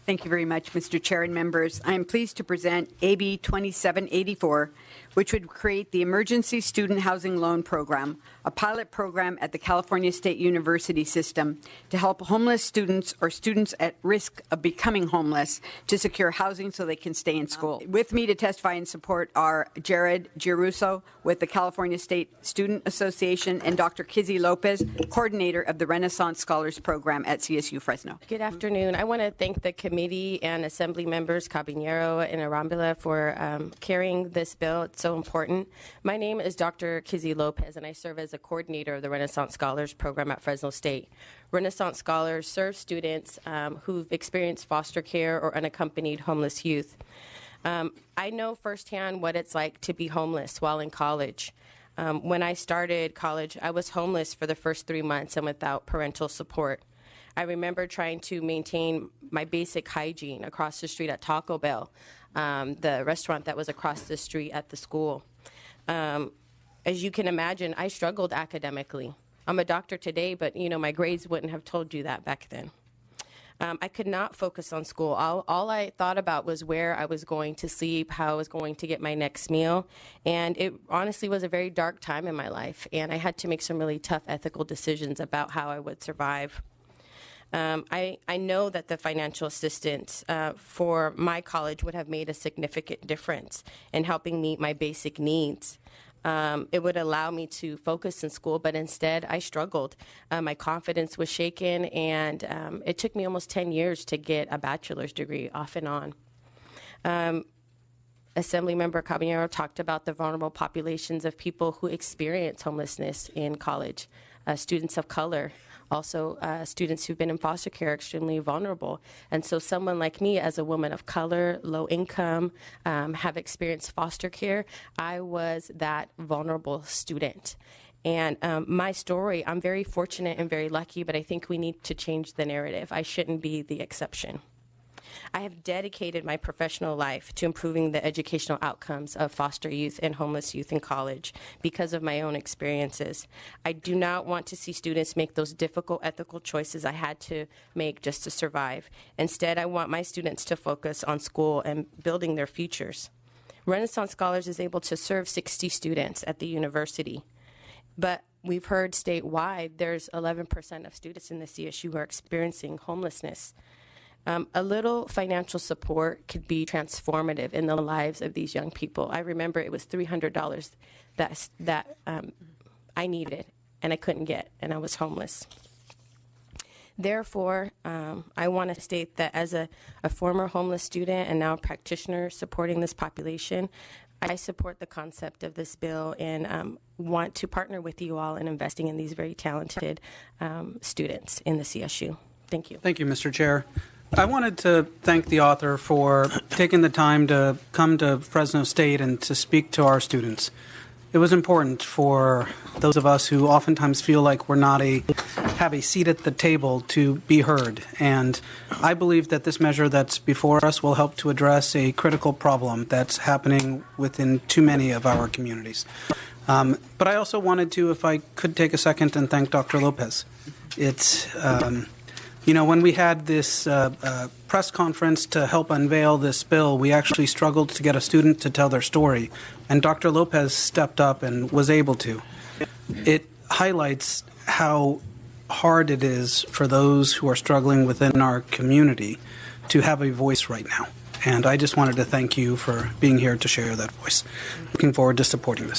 Thank you very much, Mr. Chair and members. I am pleased to present AB 2784, which would create the Emergency Student Housing Loan Program, a pilot program at the California State University system to help homeless students or students at risk of becoming homeless to secure housing so they can stay in school. With me to testify in support are Jared Giarrusso with the California State Student Association and Dr. Kizzy Lopez, coordinator of the Renaissance Scholars Program at CSU Fresno. Good afternoon. I want to thank the committee and assembly members Cabinero and Arambula for carrying this bill. It's so important. My name is Dr. Kizzy Lopez, and I serve as a coordinator of the Renaissance Scholars Program at Fresno State. Renaissance Scholars serve students who've experienced foster care or unaccompanied homeless youth. I know firsthand what it's like to be homeless while in college. When I started college, I was homeless for the first 3 months and without parental support. I remember trying to maintain my basic hygiene across the street at Taco Bell, the restaurant that was across the street at the school. As you can imagine, I struggled academically. I'm a doctor today, but my grades wouldn't have told you that back then. I could not focus on school. All I thought about was where I was going to sleep, how I was going to get my next meal, and it honestly was a very dark time in my life, and I had to make some really tough ethical decisions about how I would survive. I know that the financial assistance for my college would have made a significant difference in helping meet my basic needs. It would allow me to focus in school, but instead I struggled. My confidence was shaken, and it took me almost 10 years to get a bachelor's degree off and on. Assemblymember Cabinero talked about the vulnerable populations of people who experience homelessness in college, students of color. Also, students who've been in foster care are extremely vulnerable. And so someone like me, as a woman of color, low income, have experienced foster care, I was that vulnerable student. And my story, I'm very fortunate and very lucky, but I think we need to change the narrative. I shouldn't be the exception. I have dedicated my professional life to improving the educational outcomes of foster youth and homeless youth in college because of my own experiences. I do not want to see students make those difficult ethical choices I had to make just to survive. Instead, I want my students to focus on school and building their futures. Renaissance Scholars is able to serve 60 students at the university, but we've heard statewide there's 11% of students in the CSU who are experiencing homelessness. A little financial support could be transformative in the lives of these young people. I remember it was $300 that I needed and I couldn't get, and I was homeless. Therefore, I want to state that as a former homeless student and now a practitioner supporting this population, I support the concept of this bill and want to partner with you all in investing in these very talented students in the CSU. Thank you. Thank you, Mr. Chair. I wanted to thank the author for taking the time to come to Fresno State and to speak to our students. It was important for those of us who oftentimes feel like we're not have a seat at the table to be heard. And I believe that this measure that's before us will help to address a critical problem that's happening within too many of our communities. But I also wanted to, if I could take a second and thank Dr. Lopez. It's when we had this press conference to help unveil this bill, we actually struggled to get a student to tell their story, and Dr. Lopez stepped up and was able to. It highlights how hard it is for those who are struggling within our community to have a voice right now. And I just wanted to thank you for being here to share that voice. Looking forward to supporting this.